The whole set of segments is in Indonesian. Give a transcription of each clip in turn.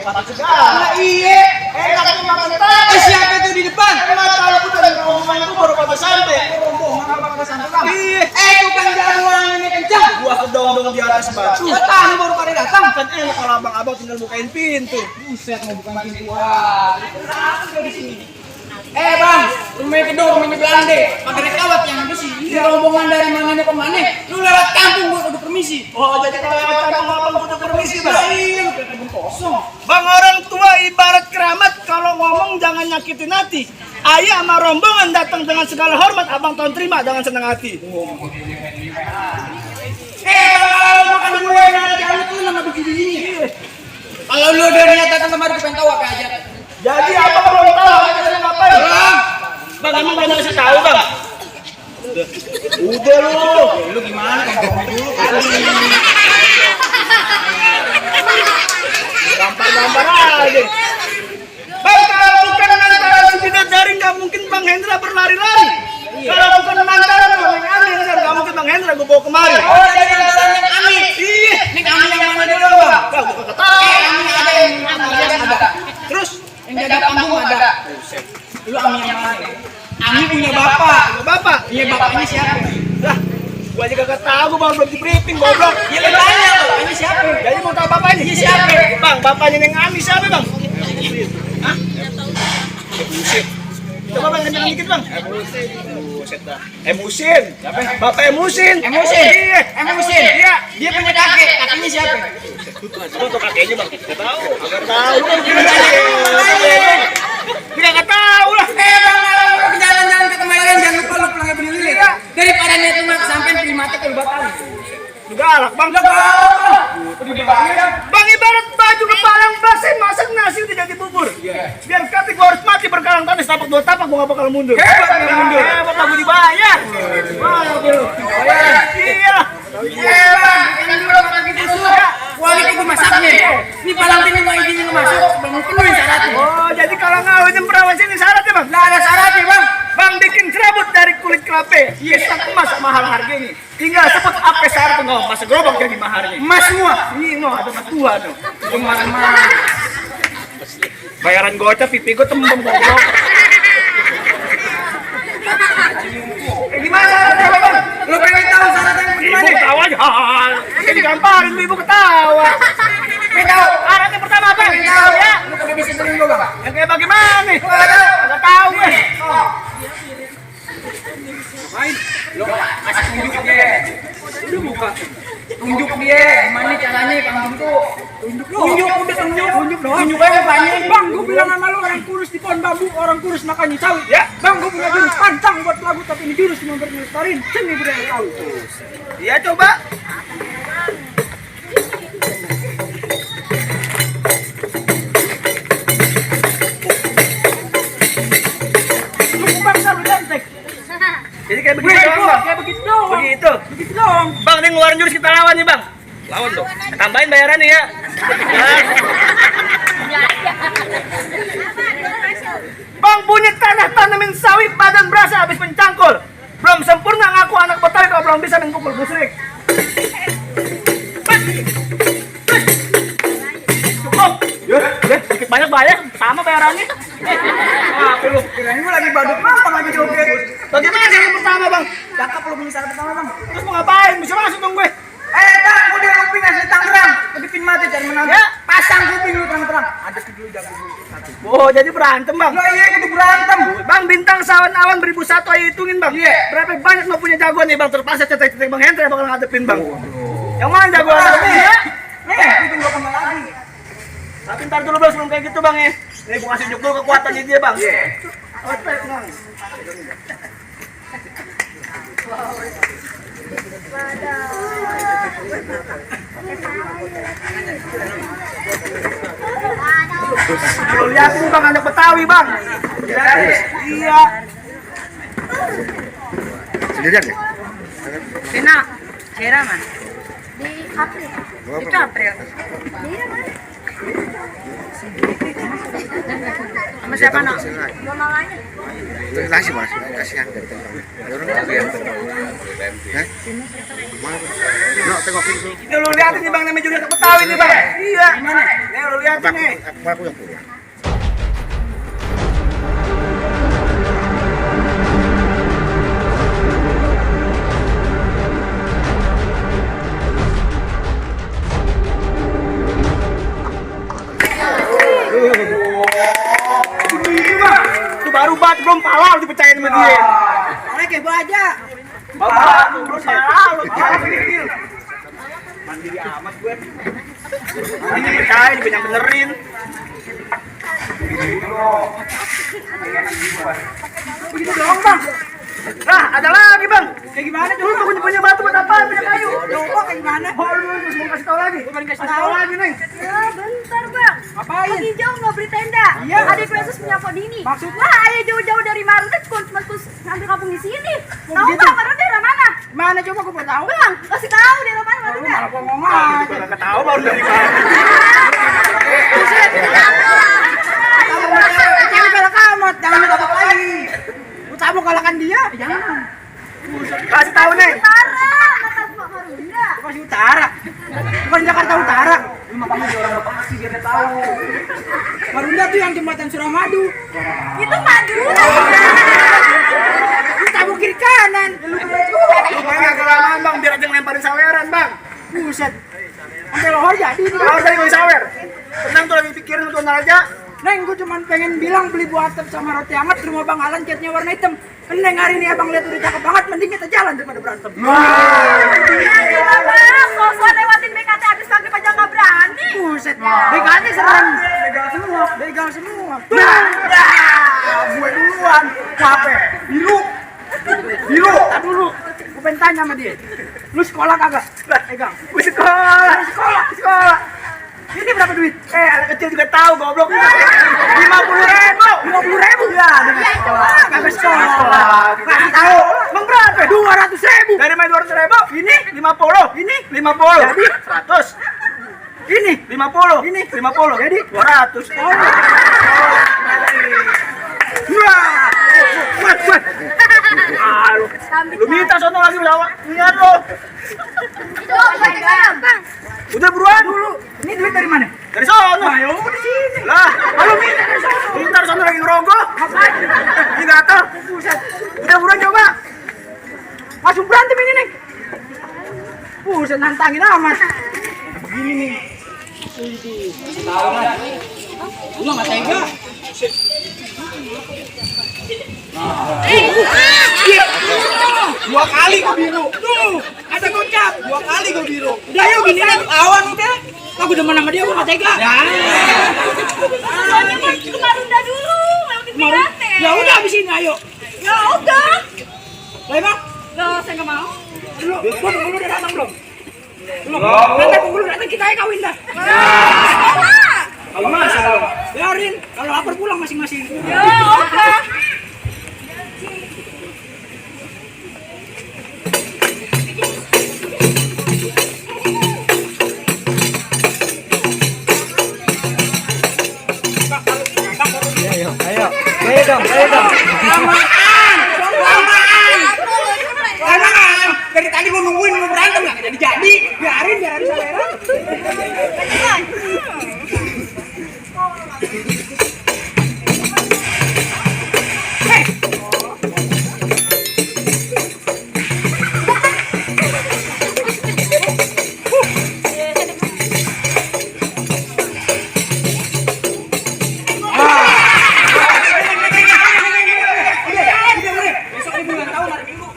Patah segala. Iya. Tapi makan tahu. Siapa itu di depan? Emang tahu aku dari rombongan itu baru patah sampai. Rombongan apa pada sampai bang? Iya. Bukan jalan orang ini kencang. Gua kedong-dong di atas batu. Tahu baru pada datang. Kan enak kalau abang-abang tinggal bukain pintu. Buset mau bukan pintu. Wah, kenapa di sini? Bang, rumah kedua rumahnya Belanda. Pakai kawat yang besi. Ini rombongan dari mana ke mana? Lu lewat kampung gua kudu permisi. Oh, jadi kalau lewat kampung abang butuh permisi, Bang? Iya, lu kayak kampung kosong. Bang, orang tua ibarat keramat, kalau ngomong jangan nyakitin hati. Ayah sama rombongan datang dengan segala hormat, abang tahun terima dengan senang hati. Makan gue yang ada di alut lu nama begini. Kalau lu udah niat datang kemari, gue pengen tahu apa aja. Jadi apa belum tahu? Kita ngapain? Bang, emang banyak kasih tahu, Bang. Udah lu. Lu gimana kan ngomong dulu kali. Gampar-gampar aja. Bang, kalau bukan antara si Bidadari nggak mungkin Bang Hendra berlari-lari. Kalau bukan antara Neng Ami, nggak mungkin Bang Hendra gue bawa kemari. Oh, dari antara Neng Ami. Iya. Neng Ami yang mana dulu, Bang? Bang, gue kagak tahu. Ami ada yang ada. Terus Yang jaga panggung ada. Lu Ami yang mana? Ami punya bapak. bapak. Iya, bapaknya siapa? Lah, gua juga kagak tahu, gua belum di briefing, goblok. Iya, lu tanya bapaknya siapa? Jadi mau tahu bapaknya? Iya, siapa? Bang, bapaknya Neng Ami siapa, Bang? Hah? Buset. Coba Bang, kencang dikit, Bang. Buset dah. Emusin. Siapa? Bapak Emusin. Emusin. Iya. Emusin. Iya. Dia punya kakek. Kakeknya siapa? Coba tuh kakeknya, Bang. Enggak tahu. Enggak tahu. Lu kan gila. Kita enggak tahu lah. Bang, ke jalan-jalan ke Kemayoran jangan lupa lu pulangnya beli lilin. Daripada niat lu sampein pilih mati ke batal. Galak, Bang. Bang, ibarat baju kepalang basah masak nasi tidak dibubur. Biar kata gua harus mati berkalang tanis tapak dua tapak gua gak bakal mundur. Hebat lah gua dibayar. Iya. Bang, dulu pagi besok. Kualitas gua masaknya. Ini palang ini mau izinin lu masuk, Bang penuhin syaratnya. Oh, jadi kalau ngawinin perawan sini syaratnya, Bang? Lah ada syaratnya, Bang. Bang bikin serabut dari kulit kelapa. Iya, tak emas mahal harganya. Tinggal sebut apa syarat enggak masa gerobak jadi maharnya. Emas semua. Iya, no, ada mas tua tuh. Emas. Bayaran gocap pipi gua tembem goblok. Gimana syaratnya, Bang? Lu pengen tahu syaratnya gimana? Ibu ketawa aja. Kayak digamparin ibu ketawa. Pengen tahu? Syaratnya pertama apa? Pengen tahu ya? Lu kagak bisa terin gua, Bang. Yang kayak bagaimana nih? Enggak tahu gue. Main. Lu kasih tunjuk dia. Lu buka. Tunjuk dia gimana caranya panggung tuh. Tunjuk udah tunjuk doang. Tunjuk aja banyak. Bang, gue bilang sama lu orang kurus di pohon bambu, orang kurus makannya sawit. Ya. Bang, gue punya jurus pantang buat lagu, tapi ini jurus cuma berlestariin. Seni budaya tahu. Iya coba. Lu bang, lu jantek. Jadi kayak begitu doang, Bang. Kayak begitu doang. Begitu. Begitu doang. Bang, ini ngeluarin jurus kita lawan nih, Bang. Lawan dong. Tambahin bayarannya ya. Bang, punya tanah tanamin sawit badan berasa habis mencangkul. Belum sempurna ngaku anak Betawi kalau belum bisa mengkukul busrik. Cukup. Ya, dikit banyak bayar, sama bayarannya. Apa lu? Kirain gua lagi badut makan lagi joget. Bagaimana sih yang pertama, Bang? Cakep lu punya syarat pertama, Bang. Terus mau ngapain? Bisa masuk dong gue. Bang, gua di kuping asli Tangerang. Kedipin mati cari menang. Ya. Pasang kuping lu terang-terang. Ada dulu jago dulu satu. Oh, jadi berantem, Bang. Lo iya kudu berantem. Bang, bintang sawan awan 1001 ayo hitungin, Bang. Iya. Berapa banyak lo punya jagoan nih, Bang? Terpaksa cetek-cetek Bang Hendra bakal ngadepin, Bang. Yang mana jagoan? Ya. Nih, kuping gua kemana lagi? Tapi ntar dulu, Bang, sebelum kayak gitu, Bang ya. Nih, gua kasih dulu kekuatannya dia, Bang. Iya. Otek, Bang. Lo liatin, Bang, anak Betawi, Bang. Iya. Sendirian ya? Kena, Kera mah Di April. itu April. Dia mana? Sama siapa nak? Mamanya. Kasih mas, kasihan dari tentang. Ada orang lagi yang tentang. Mana? No, tengokin tuh. Ini lu liatin nih bang, namanya juga Betawi nih bang. Iya. Gimana? Nih lu liatin nih. Aku yang punya. Ini bang, itu baru bat belum palal dipercayain sama dia. Oleh kayak gua aja. Bapak, belum palal, lu palal kecil. Mandiri amat gue. Ini percaya, banyak benerin. Begitu doang bang. Nah, ada lagi bang. Kayak gimana Lu coba? punya bantu buat apa? Punya kayu. Coba kayak gimana? Oh, lu terus mau kasih tau lagi. Gua pengen kasih Kasih tau tahu. lagi nih. Ya bentar bang. Ngapain? Lagi jauh nggak beli tenda. Iya. Adik Yesus punya Kodini. Maksudnya? Wah, ayo jauh-jauh dari Marunda terus ngambil kampung di sini. Oh, Tahu begitu? nggak Marunda daerah mana? Mana coba gua belum tahu. Bang, kasih tahu daerah mana Lu Marunda. malah gua ngomong Ah, aja. juga nggak tahu baru dari mana. Cewek galak amat, jangan minta apa lagi. Lu tamu kalahkan dia, jangan. Kasih tahu nih. Utara, kata Mbak Marunda. Lu masih utara, bukan Jakarta Utara. Lu mah kamu di orang Bekasi biar dia tahu. Marunda tuh yang jembatan Suramadu. Itu Madura. Lu tamu kiri kanan. Lu Lu pengen kelamaan bang, biar aja ngelemparin saweran bang. buset. Sampai lohor jadi nih. Kalau tadi mau sawer. Tenang tuh lagi pikirin untuk aja. Neng, gue cuma pengen bilang beli buah atap sama roti hangat di rumah Bang Alan catnya warna hitam. Neng, hari ini abang lihat udah cakep banget, mending kita jalan daripada berantem. Iya bang, kalau lewatin BKT habis maghrib aja nggak berani. Buset, BKT serem. Begal semua, begal semua. Gue duluan. Capek. Biru. Biru. Tak dulu, gue pengen tanya sama dia. Lu sekolah kagak? Pegang. Gue sekolah. Sekolah. Ini berapa duit? Anak kecil juga tahu goblok. 50.000. 50.000? Ya, dengan sekolah. Kagak sekolah. Kasih tahu. Bang berapa? 200.000. Dari main 200.000. Ini 50. Ini 50. Jadi? 100. Ini 50. Ini? 50. Jadi? 200. wah. Buat. Lu minta sono lagi lawak. Lihat lo. Itu bang. Udah buruan. Dulu, ini duit dari mana? Dari sono. Ayo, di sini. Lah, kalau minta dari sono. Minta sono lagi ngerogoh. Ini gatal. Buset. Udah buruan coba. Langsung berantem ini, Neng. Buset, nantangin amat. Begini nih. Tahu kan? Gua nggak tega. Dua kali gua biru. Tuh, ada gocap. Dua kali gua biru. Udah yuk gini nih, lawan udah. Aku demen sama dia, gua nggak tega. Soalnya mau ke Marunda dulu, lewatin BKT. Ya udah abis ini ayo. Ya udah. Lah emang, Loh, saya nggak mau. lu udah datang belum? Belum. Nanti penghulu datang kita aja kawin dah. Sekolah. Kalau masalah, biarin. Kalau lapar pulang masing-masing. Ya udah. Kelamaan. Dari tadi gua nungguin mau berantem nggak jadi. Biarin selera. Besok ini bulan tahun hari Minggu.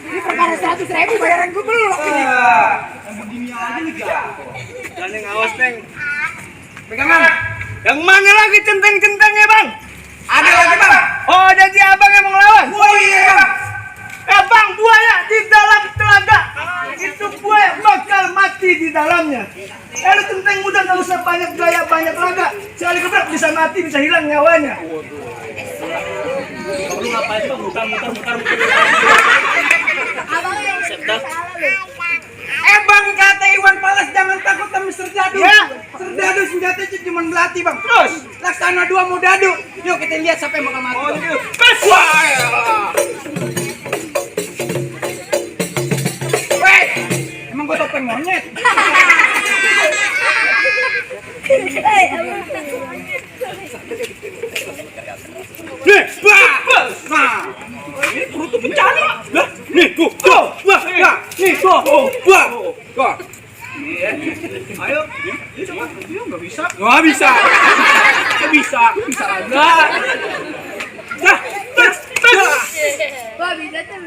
Ini perkara 100.000 bayaran gue belum ini. Begini aja nih Dan yang awas neng. pegangan. Yang mana lagi centeng-centengnya bang? Ada lagi bang. Oh jadi abang yang mau ngelawan? Oh iya bang. Bang buaya di dalam telaga. Itu buaya bakal mati di dalamnya. Lu centeng muda nggak usah banyak gaya banyak laga. Sekali gebrak bisa mati bisa hilang nyawanya. Lu ngapain bang muter. Abang yang salah lu. Bang kata Iwan Fals jangan serdadu. Ya. Serdadu senjata itu cuma belati bang. Terus. Laksana 2 mau dadu. Yuk kita lihat siapa yang bakal mati. Oh, Bang. gitu. Bes. Wah. Weh, emang gua topeng monyet. Nih, bah. Nah, ini perut bencana. Lah, nih, tuh, wah, nih, tuh, wah, wah. Ayo. Ini coba. Dia nggak bisa. Nggak bisa. Nggak bisa. Bisa aja. Nah, terus. Wah, bisa tuh,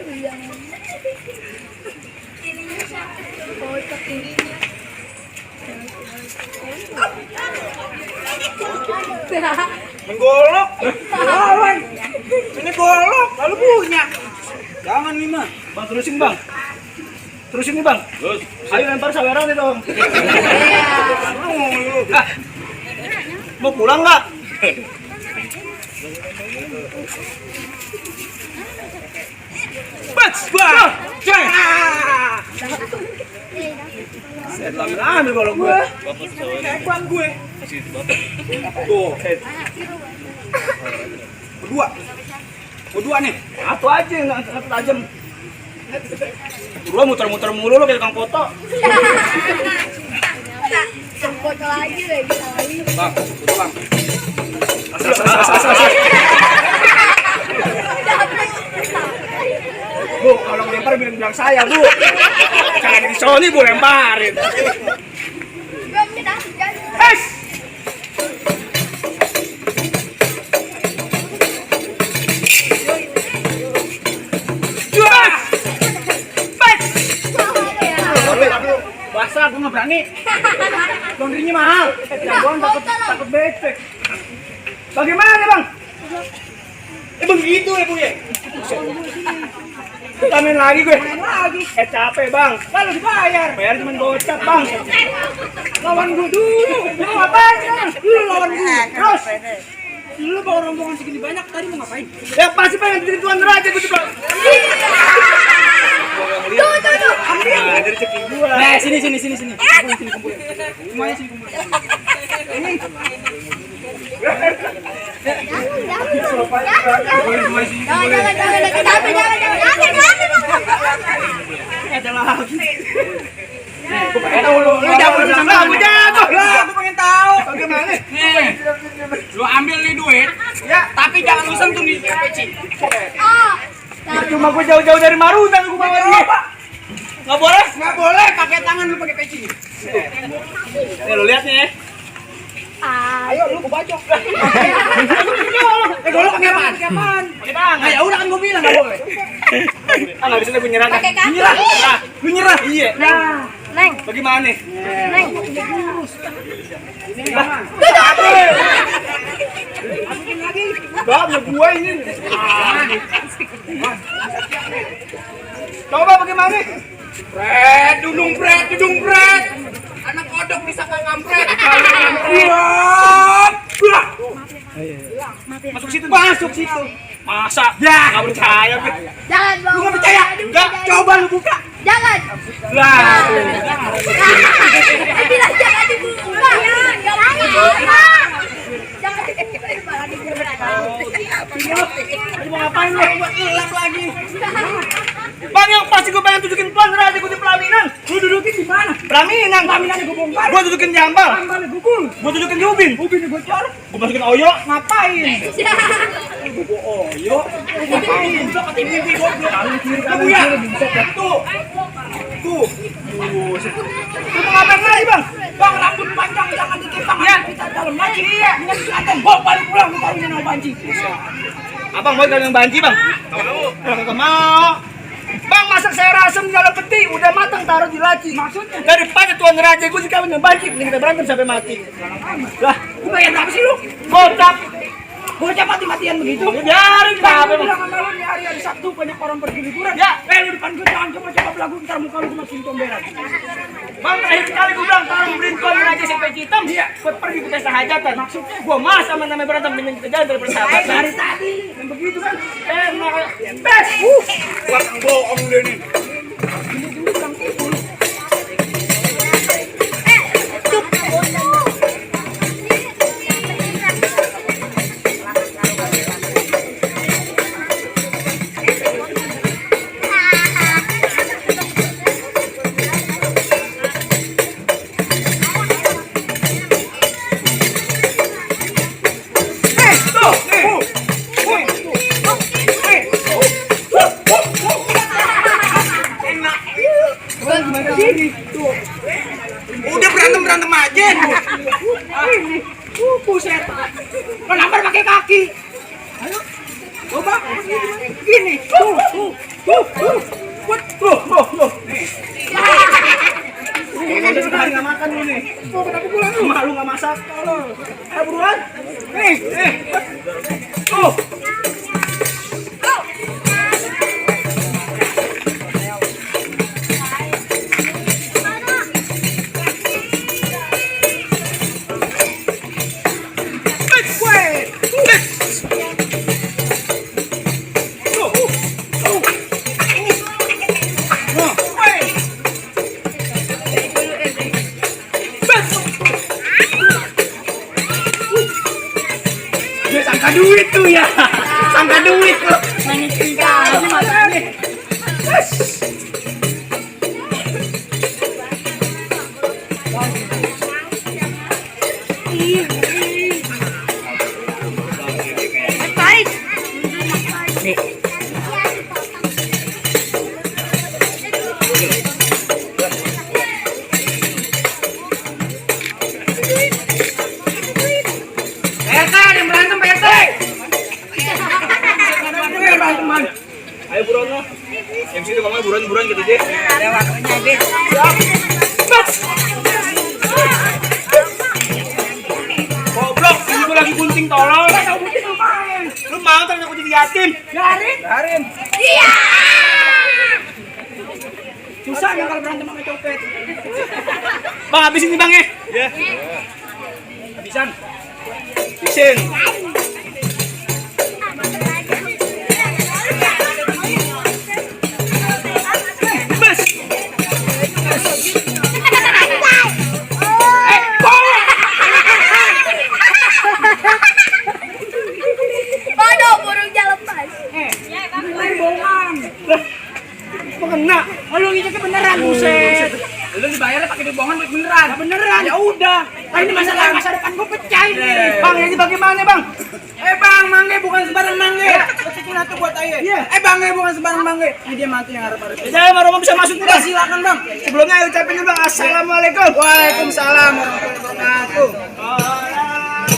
bisa. Ininya satu, kotak ininya. Menggolok. Lawan. Ini golok, lalu punya. Jangan nih mah. Bang, terusin bang. Terusin nih bang. Terus. Ayo lempar saweran nih dong. Ah. Mau pulang nggak? Bas, bah, cek. Saya telah ambil kalau gue. Hebat gue. Tuh. Kedua nih. Satu aja nggak tajam. Lu muter-muter mulu lo kayak tukang foto. Foto lagi deh, bisa lagi. Bang, betul bang. Bu, kalau lempar bilang saya, Bu. Jangan di Sony, Bu, lemparin. Belum kita, jangan. Es! Jual! Bas! Basah, gue nggak berani. Laundrynya mahal. Jagoan takut becek. Bagaimana, Bang? Begitu ya bu ya. Kita main lagi gue. Main lagi. Capek bang. Kalau dibayar. Bayar cuma gocap bang. Lawan gue dulu. Lu ngapain bang? Lu lawan gue. Terus. Lu bawa rombongan segini banyak tadi mau ngapain? Ya pasti pengen jadi tuan raja gue juga. Tuh. Nah, dari rezeki gua. Nah, sini. Kumpulin, sini kumpulin. Semuanya sini kumpulin. Ini. Ada lagi. Gue pengen tahu lu jago di sana. Aku jago. Lah, gue pengen tahu. Bagaimana? Nih, lu ambil nih duit. Ya. Tapi jangan lu sentuh nih peci. Cuma gue jauh-jauh dari Marutan gue bawa dia. Nggak boleh? Nggak boleh pakai tangan lu pakai peci. Nih lu lihat nih ya. Ayo lu gue bacok. Golok pakai apaan? Pakai tangan. Nah, ya udah kan gue bilang nggak boleh. Ah nggak bisa gue nyerah. Pakai kaki. Nyerah. Nah, lu nyerah. Iya. Neng, Bagaimana nih? Neng. Bang, ya gua ini. Coba bagaimana? Dudung bret. Anak kodok bisa kampret. Masuk situ. Masa? Ya, nggak percaya. Jangan bawa. Lu nggak percaya? Enggak. Coba lu buka. Jangan. Lah. Bilang jangan dibuka. Jangan dibuka. Jangan dibuka. Mau ngapain lu? Buat ngelap lagi. Bang, yang pasti gue pengen tunjukin tuan raja gue di pelaminan. Lu dudukin di mana? Pelaminan. Laminannya gue bongkar. Gue tunjukin di Ambal. Ambalnya gue gul. Gue tunjukin di Ubin. Ubin gue cor. Gue masukin Oyo. Ngapain? Oyo. Ngapain? Bisa ke TV goblok. Kamu ya? Tuh. Lu mau ngapain lagi bang? Bang, rambut panjang jangan dikepang. Ya. Kita dalam lagi. Iya. Dengan kelihatan bawa balik pulang lu taruhin sama banci. Abang mau kalian banci bang? Nggak mau. Bang, masak sayur asem di dalam peti, udah matang taruh di laci. Maksudnya? Daripada tuan raja gue dikawin dengan banci, mending kita berantem sampai mati. Lah, Lu bayar berapa sih lu? kocak. Bocah mati-matian begitu. Ya, biarin Bang, apa lu bang? bilang sama lu nih hari Sabtu banyak orang pergi liburan. Ya. Lu depan gue jangan coba-coba belagu ntar muka lu masukin comberan. Bang, terakhir kali gue bilang tolong beliin tuan raja sampai hitam. Iya. Buat pergi ke pesta hajatan. Maksudnya, gue mas sama namanya berantem mending kita jalan dari persahabatan. Dari tadi yang begitu kan. Bes. Gua kang bohong deh nih. mereka sini. Tuh. Udah berantem aja. Ini. Buset. Kau nampar pakai kaki. Ayo. Coba. Gini. Tuh. Udah sehari nggak makan lu nih. Kenapa pulang lu? Emak lu nggak masak. Ayo buruan. Tuh. Dia sangka duit tuh ya. Sangka duit tuh. Main tiga aja matanya. Ayo buruan lo. MC itu ngomong buruan gitu deh. Ada waktunya deh. Goblok, ini gua lagi gunting tolong. Lu mau ntar aku jadi yatim? Garin. Iya. Susah ya kalau berantem sama copet. Bang, habisin nih bang ya. Ya. Habisan. Habisin. Bes. Waduh, burungnya lepas. Mulai bohong. Kena. Lu ngiceknya beneran, buset. Lu dibayar pakai duit bohongan duit beneran. Beneran. Ya udah. Nah, ini masalah masa depan gue pecah ini. Bang, ini bagaimana bang? Bang, mangge bukan sembarang mangge. Kecikin atuh buat aye. Iya. Bang, bukan sembarang mangge. Ini dia mantu yang harap-harap. Jangan marah bisa masuk nih bang. Silakan bang. Sebelumnya ucapin dulu bang, assalamualaikum. Waalaikumsalam warahmatullahi wabarakatuh.